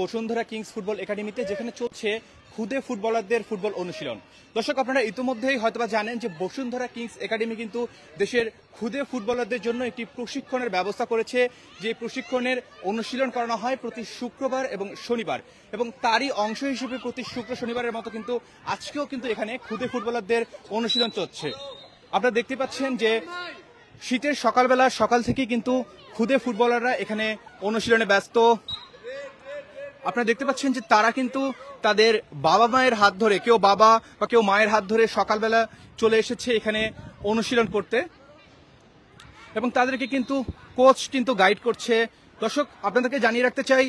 Bashundhara Kings football একাডেমিতে, যেখানে চলছে খুদে ফুটবলারদের ফুটবল অনুশীলন। দর্শক, আপনারা ইতিমধ্যেই হয়তোবা জানেন যে বসুন্ধরা কিংস একাডেমি কিন্তু দেশের খুদে ফুটবলারদের জন্য একটি প্রশিক্ষণের ব্যবস্থা করেছে, যে প্রশিক্ষণের অনুশীলন করানো হয় প্রতি শুক্রবার এবং শনিবার, এবং তারই অংশ হিসেবে প্রতি শুক্র শনিবারের মতো কিন্তু আজকেও কিন্তু এখানে খুদে ফুটবলারদের অনুশীলন চলছে। আপনারা দেখতে পাচ্ছেন যে শীতের সকাল থেকেই কিন্তু খুদে ফুটবলাররা এখানে অনুশীলনে ব্যস্ত। আপনারা দেখতে পাচ্ছেন যে তারা কিন্তু তাদের বাবা মায়ের হাত ধরে, কেউ বাবা বা কেউ মায়ের হাত ধরে সকালবেলা চলে এসেছে এখানে অনুশীলন করতে, এবং তাদেরকে কিন্তু কোচ কিন্তু গাইড করছে। দর্শক, আপনাদেরকে জানিয়ে রাখতে চাই,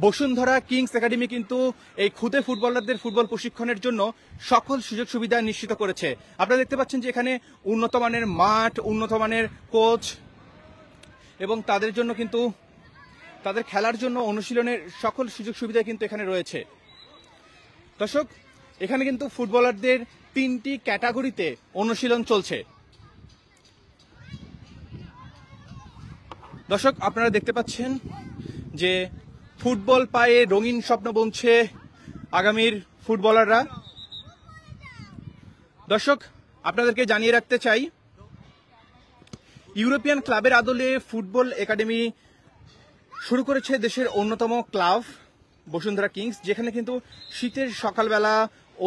বসুন্ধরা কিংস একাডেমি কিন্তু এই খুদে ফুটবলারদের ফুটবল প্রশিক্ষণের জন্য সকল সুযোগ সুবিধা নিশ্চিত করেছে। আপনারা দেখতে পাচ্ছেন যে এখানে উন্নত মানের মাঠ, উন্নত মানের কোচ, এবং তাদের জন্য কিন্তু তাদের খেলার জন্য অনুশীলনের সকল সুযোগ সুবিধা কিন্তু এখানে রয়েছে। দর্শক, এখানে কিন্তু ফুটবলারদের 3টি ক্যাটাগরিতে অনুশীলন চলছে। দর্শক, আপনারা দেখতে পাচ্ছেন যে ফুটবল পায়ে রঙিন স্বপ্ন বুনছে আগামীর ফুটবলাররা। দর্শক, আপনাদেরকে জানিয়ে রাখতে চাই, ইউরোপিয়ান ক্লাবের আদলে ফুটবল একাডেমি শুরু করেছে দেশের অন্যতম ক্লাব বসুন্ধরা কিংস, যেখানে কিন্তু শীতের সকালবেলা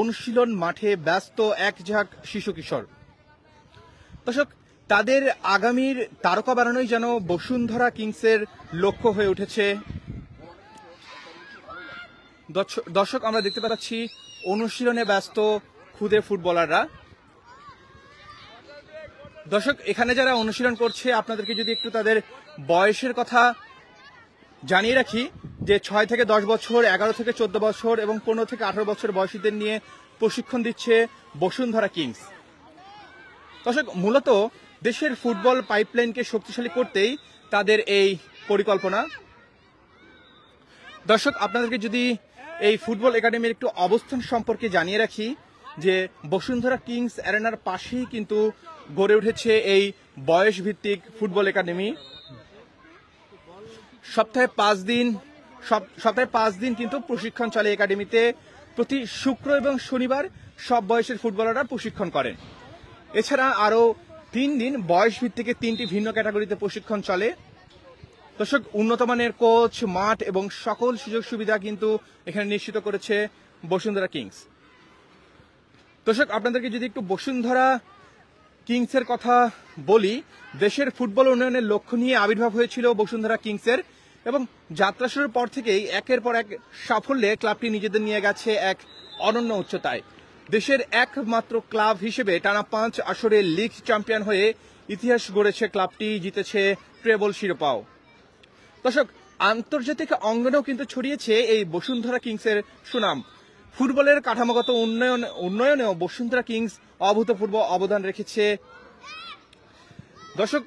অনুশীলন মাঠে ব্যস্ত এক ঝাঁক শিশু কিশোর। দর্শক, তাদের আগামীর তারকা বানানোই যেন বসুন্ধরা কিংসের লক্ষ্য হয়ে উঠেছে। দর্শক, আমরা দেখতে পাচ্ছি অনুশীলনে ব্যস্ত খুদে ফুটবলাররা। দর্শক, এখানে যারা অনুশীলন করছে, আপনাদেরকে যদি একটু তাদের বয়সের কথা জানিয়ে রাখি, যে 6 থেকে 10 বছর, 11 থেকে 14 বছর এবং 15 থেকে 18 বছর বয়সীদের নিয়ে প্রশিক্ষণ দিচ্ছে বসুন্ধরা কিংস। দর্শক, মূলত দেশের ফুটবল পাইপলাইনকে শক্তিশালী করতেই তাদের এই পরিকল্পনা। দর্শক, আপনাদেরকে যদি এই ফুটবল একাডেমির একটু অবস্থান সম্পর্কে জানিয়ে রাখি, যে বসুন্ধরা কিংস অ্যারেনার পাশেই কিন্তু গড়ে উঠেছে এই বয়স ভিত্তিক ফুটবল একাডেমি। সপ্তাহে 5 দিন কিন্তু প্রশিক্ষণ চলে একাডেমিতে। প্রতি শুক্র এবং শনিবার সব বয়সের ফুটবলাররা প্রশিক্ষণ করেন। এছাড়া আরো 3 দিন বয়স ভিত্তিকে 3টি ভিন্ন ক্যাটাগরিতে প্রশিক্ষণ চলে। দর্শক, উন্নত মানের কোচ, মাঠ এবং সকল সুযোগ সুবিধা কিন্তু এখানে নিশ্চিত করেছে বসুন্ধরা কিংস। দর্শক, আপনাদেরকে যদি একটু বসুন্ধরা কিংসের কথা বলি, দেশের ফুটবল উন্নয়নের লক্ষ্য নিয়ে আবির্ভাব হয়েছিল বসুন্ধরা কিংসের, এবং যাত্রা শুরুর পর থেকেই একের পর এক সাফল্যে ক্লাবটি নিজেদের নিয়ে গেছে এক অনন্য উচ্চতায়। দেশের একমাত্র ক্লাব হিসেবে টানা 5 আসরে লিগ চ্যাম্পিয়ন হয়ে ইতিহাস গড়েছে ক্লাবটি, জিতেছে ট্রেবল শিরোপাও। দর্শক, আন্তর্জাতিক অঙ্গনেও কিন্তু ছড়িয়েছে এই বসুন্ধরা কিংসের সুনাম। ফুটবলের কাঠামোগত উন্নয়নেও বসুন্ধরা কিংস অভূতপূর্ব অবদান রেখেছে। দর্শক,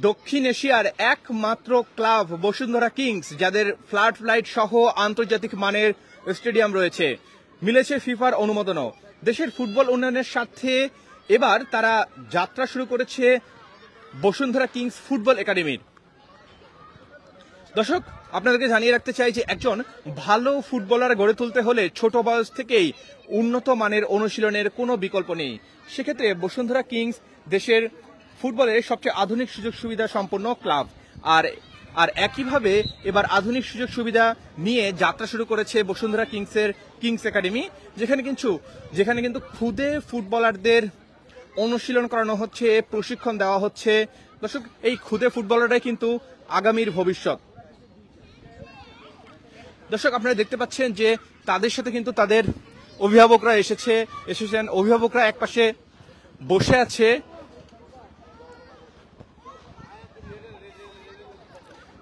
দক্ষিণ এশিয়ার একমাত্র ক্লাব বসুন্ধরা কিংস, যাদের ফ্লাড লাইট সহ আন্তর্জাতিক মানের স্টেডিয়াম রয়েছে, মিলেছে ফিফার অনুমোদনও। দেশের ফুটবল উন্নয়নের সাথে এবার তারা যাত্রা শুরু করেছে বসুন্ধরা কিংস ফুটবল একাডেমির। দর্শক, আপনাদেরকে জানিয়ে রাখতে চাই যে একজন ভালো ফুটবলার গড়ে তুলতে হলে ছোট বয়স থেকেই উন্নত মানের অনুশীলনের কোনো বিকল্প নেই। সেক্ষেত্রে বসুন্ধরা কিংস দেশের ফুটবলের সবচেয়ে আধুনিক সুযোগ সুবিধা সম্পন্ন ক্লাব। আর একইভাবে এবার আধুনিক সুযোগ সুবিধা নিয়ে যাত্রা শুরু করেছে বসুন্ধরা কিংসের কিংস একাডেমি, যেখানে কিন্তু খুদে ফুটবলারদের অনুশীলন করানো হচ্ছে, প্রশিক্ষণ দেওয়া হচ্ছে। দর্শক, এই খুদে ফুটবলাররাই কিন্তু আগামীর ভবিষ্যৎ। দর্শক, আপনারা দেখতে পাচ্ছেন যে তাদের সাথে কিন্তু তাদের অভিভাবকরা এসেছেন। অভিভাবকরা একপাশে বসে আছে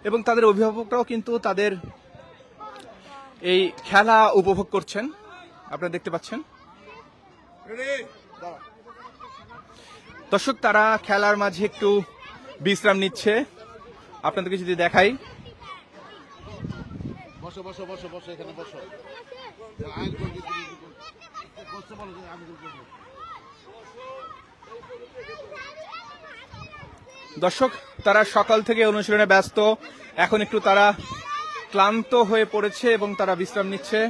এবং তাদের অভিভাবকরাও কিন্তু তাদের এই খেলা উপভোগ করছেন। আপনারা দেখতে পাচ্ছেন। দর্শক, তারা খেলার মাঝে একটু বিশ্রাম নিচ্ছে। আপনাদেরকে যদি দেখাই, দর্শক, তারা সকাল থেকে অনুশীলনে ব্যস্ত। এখন একটু তারা ক্লান্ত হয়ে পড়েছে এবং তারা বিশ্রাম নিচ্ছে।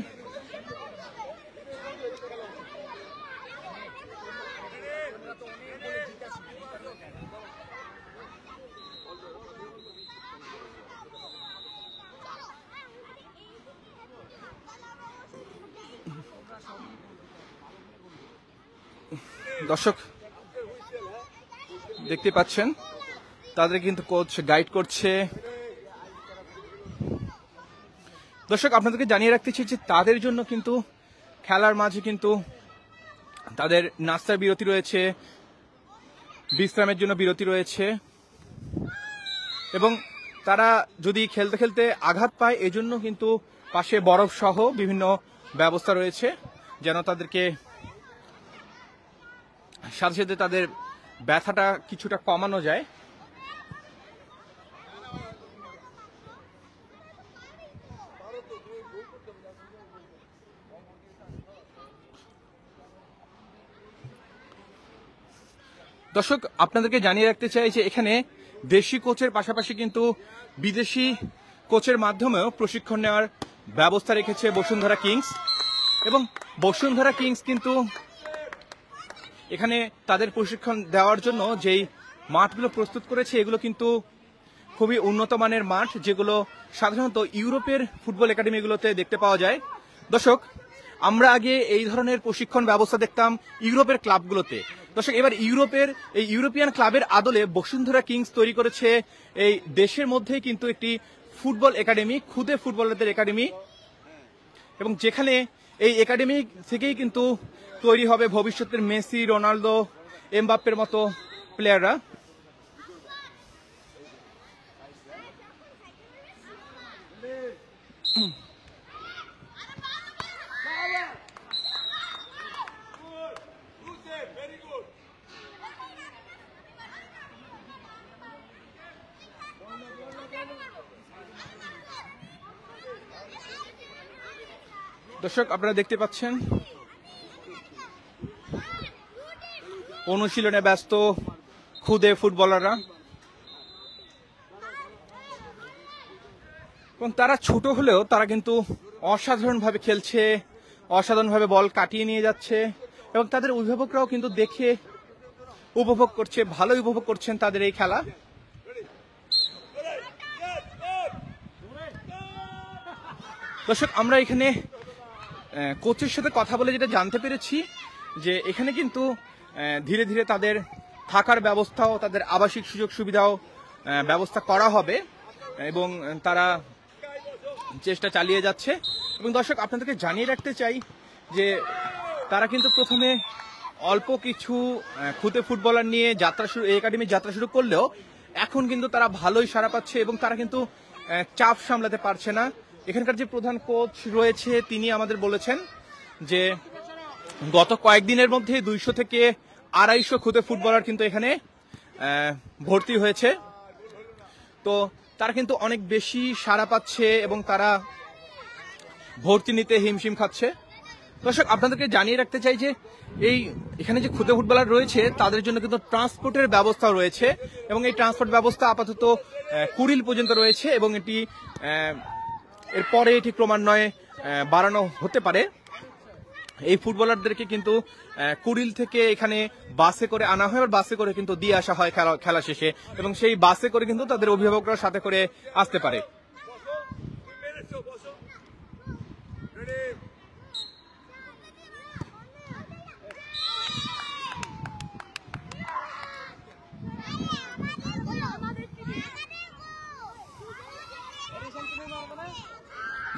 দর্শক দেখতে পাচ্ছেন তাদের কিন্তু কোচ গাইড করছে। দর্শক আপনাদেরকে জানিয়ে রাখতে চাই যে তাদের জন্য কিন্তু খেলার মাঝে কিন্তু তাদের নাস্তার বিরতি রয়েছে, বিশ্রামের জন্য বিরতি রয়েছে এবং তারা যদি খেলতে খেলতে আঘাত পায় এজন্য কিন্তু পাশে বরফ সহ বিভিন্ন ব্যবস্থা রয়েছে যেন তাদেরকে সাথে সাথে তাদের ব্যথাটা কিছুটা কমানো যায়। দর্শক আপনাদেরকে জানিয়ে রাখতে চাই যে এখানে দেশি কোচের পাশাপাশি কিন্তু বিদেশি কোচের মাধ্যমেও প্রশিক্ষণ নেওয়ার ব্যবস্থা রেখেছে বসুন্ধরা কিংস এবং বসুন্ধরা কিংস কিন্তু এখানে তাদের প্রশিক্ষণ দেওয়ার জন্য যেই মাঠগুলো প্রস্তুত করেছে এগুলো কিন্তু খুবই উন্নত মানের মাঠ, যেগুলো সাধারণত ইউরোপের ফুটবল একাডেমিগুলোতে দেখতে পাওয়া যায়। দর্শক আমরা আগে এই ধরনের প্রশিক্ষণ ব্যবস্থা দেখতাম ইউরোপের ক্লাবগুলোতে। দর্শক এবার এই ইউরোপিয়ান ক্লাবের আদলে বসুন্ধরা কিংস তৈরি করেছে এই দেশের মধ্যেই কিন্তু একটি ফুটবল একাডেমি, খুদে ফুটবলারদের একাডেমি, এবং যেখানে এই একাডেমি থেকেই কিন্তু তৈরি হবে ভবিষ্যতের মেসি, রোনালদো, এমবাপ্পের মতো প্লেয়াররা। দর্শক আপনারা দেখতে পাচ্ছেন অনুশীলনে ব্যস্ত খুদে ফুটবলাররা এবং তারা ছোট হলেও তারা কিন্তু অসাধারণভাবে খেলছে, অসাধারণভাবে বল কাটিয়ে নিয়ে যাচ্ছে এবং তাদের অভিভাবকরাও কিন্তু দেখে উপভোগ করছে, ভালোই উপভোগ করছেন তাদের এই খেলা। দর্শক আমরা এখানে কোচের সাথে কথা বলে যেটা জানতে পেরেছি যে এখানে কিন্তু ধীরে ধীরে তাদের থাকার ব্যবস্থাও, তাদের আবাসিক সুযোগ সুবিধাও ব্যবস্থা করা হবে এবং তারা চেষ্টা চালিয়ে যাচ্ছে। এবং দর্শক আপনাদেরকে জানিয়ে রাখতে চাই যে তারা কিন্তু প্রথমে অল্প কিছু খুদে ফুটবলার নিয়ে একাডেমির যাত্রা শুরু করলেও এখন কিন্তু তারা ভালোই সাড়া পাচ্ছে এবং তারা কিন্তু চাপ সামলাতে পারছে না। এখানকার যে প্রধান কোচ রয়েছে তিনি আমাদের বলেছেন যে গত কয়েকদিনের মধ্যে 200 থেকে 250 খুদে ফুটবলার কিন্তু এখানে ভর্তি হয়েছে। তো তারা কিন্তু অনেক বেশি সাড়া পাচ্ছে এবং তারা ভর্তি নিতে হিমশিম খাচ্ছে। দর্শক আপনাদেরকে জানিয়ে রাখতে চাই যে এখানে যে খুদে ফুটবলার রয়েছে তাদের জন্য কিন্তু ট্রান্সপোর্টের ব্যবস্থা রয়েছে এবং এই ট্রান্সপোর্ট ব্যবস্থা আপাতত কুড়িল পর্যন্ত রয়েছে এবং এরপরে এটি ক্রমান্বয়ে বাড়ানো হতে পারে। এই ফুটবলারদেরকে কিন্তু কুড়িল থেকে এখানে বাসে করে আনা হয়, বাসে করে কিন্তু দিয়ে আসা হয় খেলা শেষে এবং সেই বাসে করে কিন্তু তাদের অভিভাবকরা সাথে করে আসতে পারে।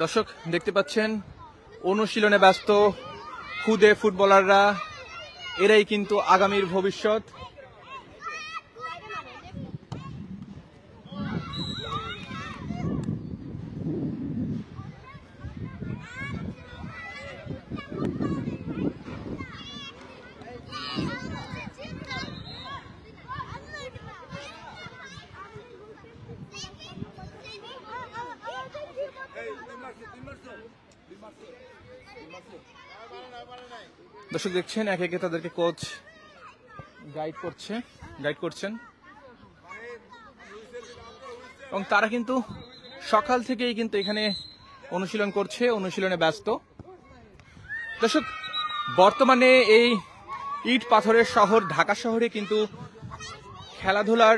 দর্শক দেখতে পাচ্ছেন অনুশীলনে ব্যস্ত খুদে ফুটবলাররা, এরাই কিন্তু আগামীর ভবিষ্যৎ। দর্শক দেখছেন একে একে তাদেরকে কোচ গাইড করছেন এবং তারা কিন্তু সকাল থেকেই কিন্তু এখানে অনুশীলন করছে, অনুশীলনে ব্যস্ত। দর্শক, বর্তমানে এই ইট পাথরের শহর ঢাকা শহরে কিন্তু খেলাধুলার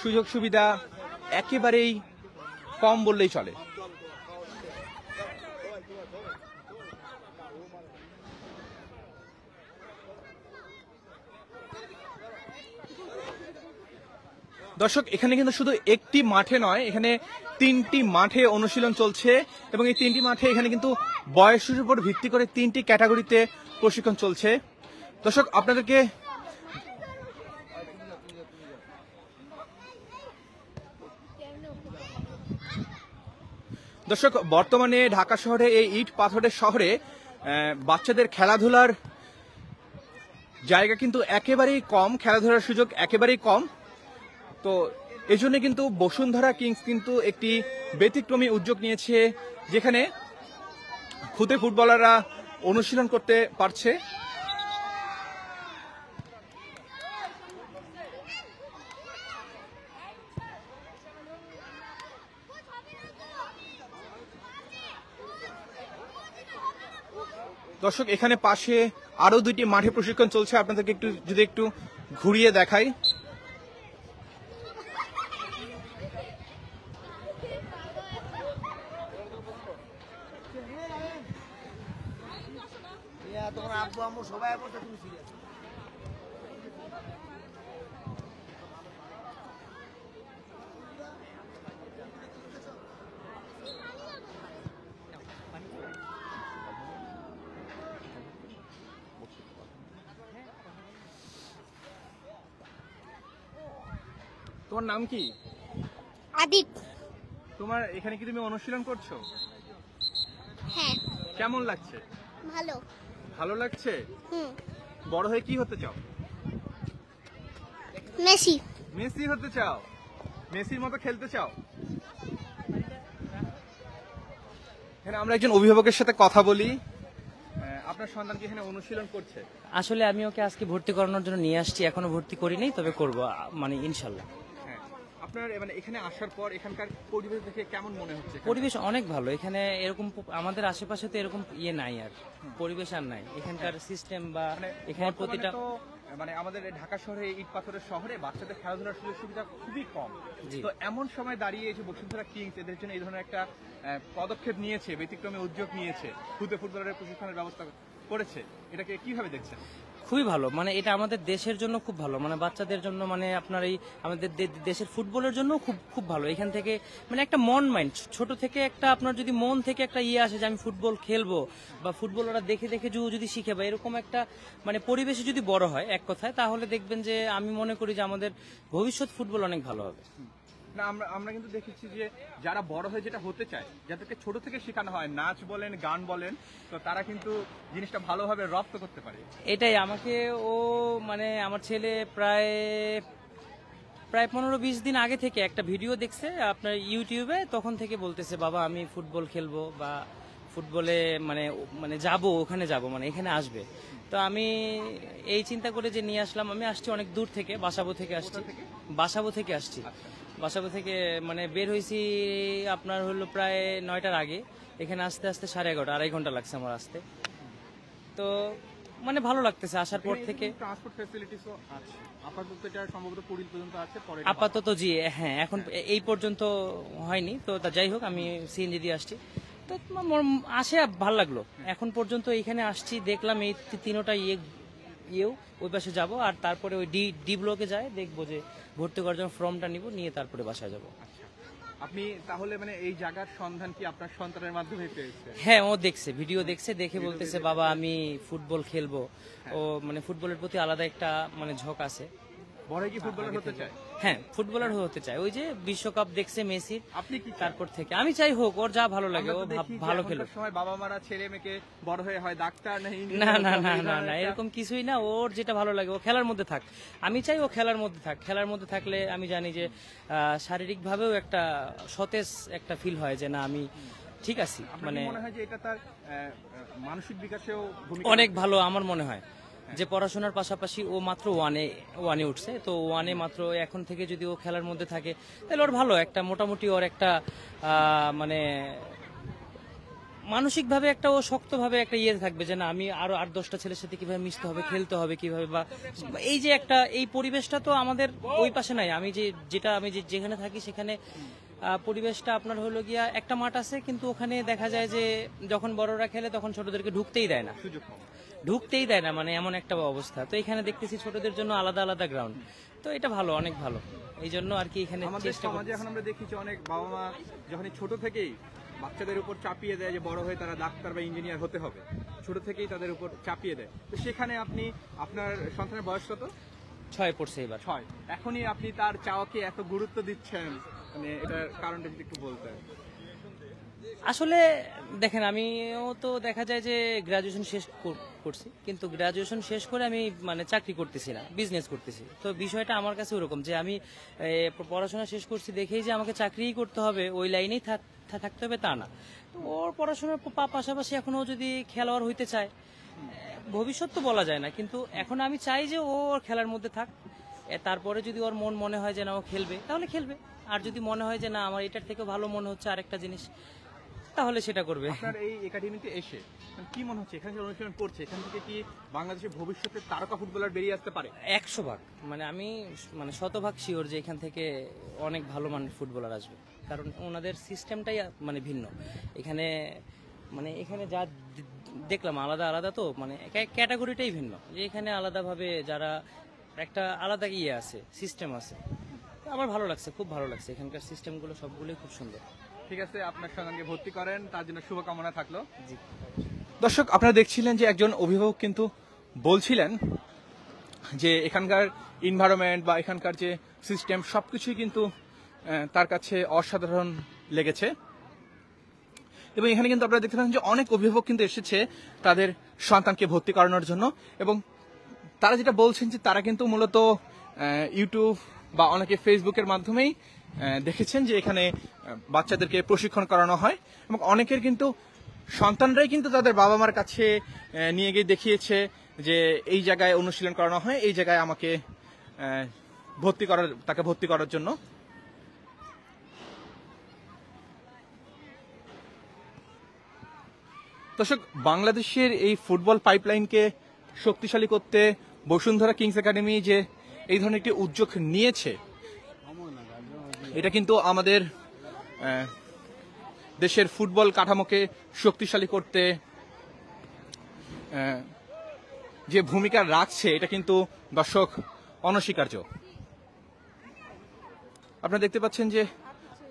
সুযোগ সুবিধা একেবারেই কম বললেই চলে। দর্শক, এখানে কিন্তু শুধু একটি মাঠে নয়, এখানে 3টি মাঠে অনুশীলন চলছে এবং এই 3টি মাঠে এখানে কিন্তু বয়সের উপর ভিত্তি করে 3টি ক্যাটাগরিতে প্রশিক্ষণ চলছে। দর্শক, আপনাদেরকে বর্তমানে ঢাকা শহরে এই ইট পাথরের শহরে বাচ্চাদের খেলাধুলার জায়গা কিন্তু একেবারেই কম, খেলাধুলার সুযোগ একেবারেই কম। তো এই জন্য কিন্তু বসুন্ধরা কিংস কিন্তু একটি ব্যতিক্রমী উদ্যোগ নিয়েছে, যেখানে খুদে ফুটবলাররা অনুশীলন করতে পারছে। দর্শক, এখানে পাশে আরো 2টি মাঠে প্রশিক্ষণ চলছে, আপনাদেরকে একটু ঘুরিয়ে দেখাই। তোমার নাম কি? আদিত। তোমার এখানে কি তুমি অনুশীলন করছো? হ্যাঁ। কেমন লাগছে? ভালো। ভালো লাগছে? বড় হয়ে কি হতে চাও? মেসি। মেসি হতে চাও? মেসির মতো খেলতে চাও? এখানে আমরা একজন অভিভাবকের সাথে কথা বলি। আপনার সন্তান কি এখানে অনুশীলন করছে? আসলে আমি ওকে আজকে ভর্তি করানোর জন্য নিয়ে আসছি, এখনো ভর্তি করিনি, তবে করব মানে ইনশাল্লাহ। আপনার মানে এখানে আসার পর এখানকার পরিবেশ দেখে কেমন মনে হচ্ছে? পরিবেশ অনেক ভালো, এখানে এরকম আমাদের আশেপাশে তো এরকম নাই, আর পরিবেশ আর নাই এখানকার সিস্টেম বা এখানে প্রতিটা মানে আমাদের ঢাকা শহরে ইট পাথরের শহরে বাচ্চাদের খেলাধুলার সুযোগ সুবিধা খুবই কম। তো এমন সময় দাঁড়িয়ে এই যে বসুন্ধরা কিংস এদের জন্য এই ধরনের একটা পদক্ষেপ নিয়েছে, ব্যতিক্রমী উদ্যোগ নিয়েছে, খুদে ফুটবলারের প্রশিক্ষণের ব্যবস্থা করেছে, এটাকে কিভাবে দেখছেন? খুবই ভালো, মানে এটা আমাদের দেশের জন্য খুব ভালো, মানে বাচ্চাদের জন্য, মানে আপনার এই আমাদের দেশের ফুটবলের জন্য খুব খুব ভালো। এখান থেকে মানে একটা মন মাইন্ড ছোট থেকে একটা আপনার যদি মন থেকে একটা আসে যে আমি ফুটবল খেলবো বা ফুটবল ওরা দেখে দেখে যদি শিখে বা এরকম একটা মানে পরিবেশে যদি বড় হয় এক কথায়, তাহলে দেখবেন যে আমি মনে করি যে আমাদের ভবিষ্যৎ ফুটবল অনেক ভালো হবে। না, আমরা কিন্তু দেখেছি যে যারা বড় হয়ে যেটা হতে চায়, যাদেরকে ছোট থেকে শেখানো হয়, নাচ বলেন গান বলেন, তো তারা কিন্তু জিনিসটা ভালোভাবে রপ্ত করতে পারে। এটাই আমাকে মানে আমার ছেলে প্রায় 15-20 দিন আগে থেকে একটা ভিডিও দেখছে আপনার ইউটিউবে, তখন থেকে বলতেছে বাবা আমি ফুটবল খেলবো বা ফুটবলে মানে মানে যাবো, ওখানে যাব, মানে এখানে আসবে। তো আমি এই চিন্তা করে যে নিয়ে আসলাম। আমি আসছি অনেক দূর থেকে, বাসাবো থেকে আসছি। বাসাবো থেকে মানে বের হয়েছি আপনার হলো প্রায় 9টার আগে, এখানে আসতে আসতে 11:30 2.5 ঘন্টা লাগছে আমার আসতে। তো মানে ভালো লাগতেছে আসার পর থেকে। ট্রান্সপোর্ট ফ্যাসিলিটিসও আছে আপাতত, এটা সম্ভবত পুরী পর্যন্ত আছে, পরে আপাতত জি হ্যাঁ, এখন এই পর্যন্ত হয়নি তো, যাই হোক আমি সিএনজি দিয়ে আসছি। তো আসে ভালো লাগলো, এখন পর্যন্ত এখানে আসছি, দেখলাম এই 3টা ওই পাশে যাব, আর তারপরে ওই ডি ব্লকে যায়, দেখবো যে ভর্তি করার জন্য ফর্মটা নিব, নিয়ে তারপরে বাসায় যাব। আপনি তাহলে মানে এই জায়গার সন্ধান কি আপনার সন্তানের মাধ্যমে পেয়েছেন? হ্যাঁ, ও দেখছে, ভিডিও দেখছে, দেখে বলতেছে বাবা আমি ফুটবল খেলবো। ও মানে ফুটবলের প্রতি আলাদা একটা মানে ঝোঁক আছে। বড় কি ফুটবলার হতে চায়? হ্যাঁ, ফুটবলার হতে চায়। ওই যে বিশ্বকাপ দেখছে মেসির, আপনি কি তারপর থেকে আমি চাই হোক, ওর যা ভালো লাগে ও ভালো খেলুক। সময় বাবা মারা ছেলে মেয়েকে বড় হয়ে হয় ডাক্তার না না না না না না, এরকম কিছুই না, ওর যেটা ভালো লাগে ও খেলার মধ্যে থাক। আমি চাই ও খেলার মধ্যে থাক, খেলার মধ্যে থাকলে আমি জানি যে শারীরিক ভাবেও একটা সতেজ একটা ফিল হয় যে না আমি ঠিক আছি। মানে মনে হয় যে এটা তার মানসিক বিকাশেও অনেক ভালো আমার মনে হয়। যে পড়াশোনার পাশাপাশি ও মাত্র ওয়ানে উঠছে, তো ওয়ানে মাত্র এখন থেকে যদি ও খেলার মধ্যে থাকে তাহলে ওর ভালো একটা মোটামুটি ওর একটা মানে মানসিকভাবে একটা ও শক্তভাবে একটা ইয়ে থাকবে যে না আমি আরো 8-10টা ছেলের সাথে কিভাবে মিশতে হবে, খেলতে হবে কিভাবে, বা এই যে একটা এই পরিবেশটা তো আমাদের ওই পাশে নাই। আমি যেখানে থাকি সেখানে পরিবেশটা আপনার হলো গিয়া একটা মাঠ আছে, কিন্তু ওখানে দেখা যায় যে যখন বড়রা খেলে তখন ছোটদেরকে ঢুকতেই দেয় না, মানে এমন একটা অবস্থা। তো এখানে দেখতেছি ছোটদের জন্য আলাদা আলাদা গ্রাউন্ড, তো এটা ভালো, অনেক ভালো। এই জন্য আর কি এখানে আমাদের চেষ্টা সমাজে এখন আমরা দেখি যে অনেক বাবা মা যখন ছোট থেকেই বাচ্চাদের উপর চাপিয়ে দেয় যে বড় হয়ে তারা ডাক্তার বা ইঞ্জিনিয়ার হতে হবে, ছোট থেকেই তাদের উপর চাপিয়ে দেয়। তো সেখানে আপনি আপনার সন্তানের বয়স কত? 6 পড়ছে এবার। 6। এখনই আপনি তার চাওয়াকে এত গুরুত্ব দিচ্ছেন, মানে এটার কারণটা যদি একটু বলতেন। আসলে দেখেন, আমিও তো দেখা যায় যে গ্রাজুয়েশন শেষ করছি, কিন্তু গ্রাজুয়েশন শেষ করে আমি মানে চাকরি করতেছি না, বিজনেস করতেছি। তো বিষয়টা আমার কাছে ওরকম যে আমি পড়াশোনা শেষ করছি দেখেই যে আমাকে চাকরিই করতে হবে, ওই লাইনেই থাকতে হবে তা না। তো ওর পড়াশোনার পাশাপাশি এখনো যদি খেলোয়াড় হইতে চায়, ভবিষ্যৎ তো বলা যায় না, কিন্তু এখন আমি চাই যে ও ওর খেলার মধ্যে থাক। তারপরে যদি ওর মনে হয় যে না ও খেলবে তাহলে খেলবে, আর যদি মনে হয় যে না আমার এটার থেকে ভালো মনে হচ্ছে আরেকটা জিনিস, তাহলে সেটা করবে। আপনার এই একাডেমিতে এসে কি মনে হচ্ছে, এখানে যে অনুশীলন করছে এখান থেকে কি বাংলাদেশের ভবিষ্যতে তারকা ফুটবলার বেরিয়ে আসতে পারে? 100 ভাগ, মানে আমি মানে 100 ভাগ শিওর যে এখান থেকে অনেক ভালো মানের ফুটবলার আসবে, কারণ ওনাদের সিস্টেমটাই মানে ভিন্ন। এখানে যা দেখলাম আলাদা আলাদা, তো মানে ক্যাটাগরিটাই ভিন্ন, যে এখানে আলাদাভাবে যারা একটা আলাদা ইয়ে আছে, সিস্টেম আছে। তো আমার ভালো লাগছে, খুব ভালো লাগছে, এখানকার সিস্টেমগুলো সবগুলোই খুব সুন্দর। ঠিক আছে, আপনার সন্তানকে ভর্তি করেন, তার জন্য শুভকামনা থাকলো। জি। দর্শক, আপনারা দেখছিলেন যে একজন অভিভাবক কিন্তু বলছিলেন যে এখানকার এনভায়রনমেন্ট বা এখানকার যে সিস্টেম সবকিছুই কিন্তু তার কাছে অসাধারণ লেগেছে। এবং এখানে কিন্তু আপনারা দেখতে পাচ্ছেন যে অনেক অভিভাবক কিন্তু এসেছে তাদের সন্তানকে ভর্তি করানোর জন্য, এবং তারা যেটা বলছেন যে তারা কিন্তু মূলত ইউটিউব বা অনেকে ফেসবুকের মাধ্যমেই দেখেছেন যে এখানে বাচ্চাদেরকে প্রশিক্ষণ করানো হয়, এবং অনেকের কিন্তু সন্তানরাই কিন্তু তাদের বাবা মার কাছে নিয়ে গিয়ে দেখিয়েছে যে এই জায়গায় অনুশীলন করানো হয়, এই জায়গায় আমাকে তাকে ভর্তি করার জন্য। দর্শক, বাংলাদেশের এই ফুটবল পাইপলাইনকে শক্তিশালী করতে বসুন্ধরা কিংস একাডেমি যে এই ধরনের একটি উদ্যোগ নিয়েছে, এটা কিন্তু আমাদের দেশের ফুটবল কাঠামোকে শক্তিশালী করতে যে ভূমিকা রাখছে এটা কিন্তু দর্শক অনস্বীকার্য। আপনারা দেখতে পাচ্ছেন যে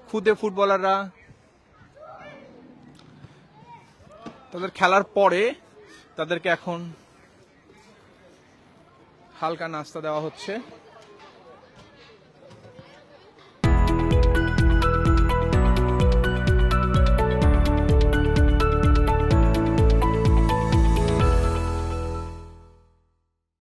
খুদে ফুটবলাররা তাদের খেলার পরে তাদেরকে এখন হালকা নাস্তা দেওয়া হচ্ছে।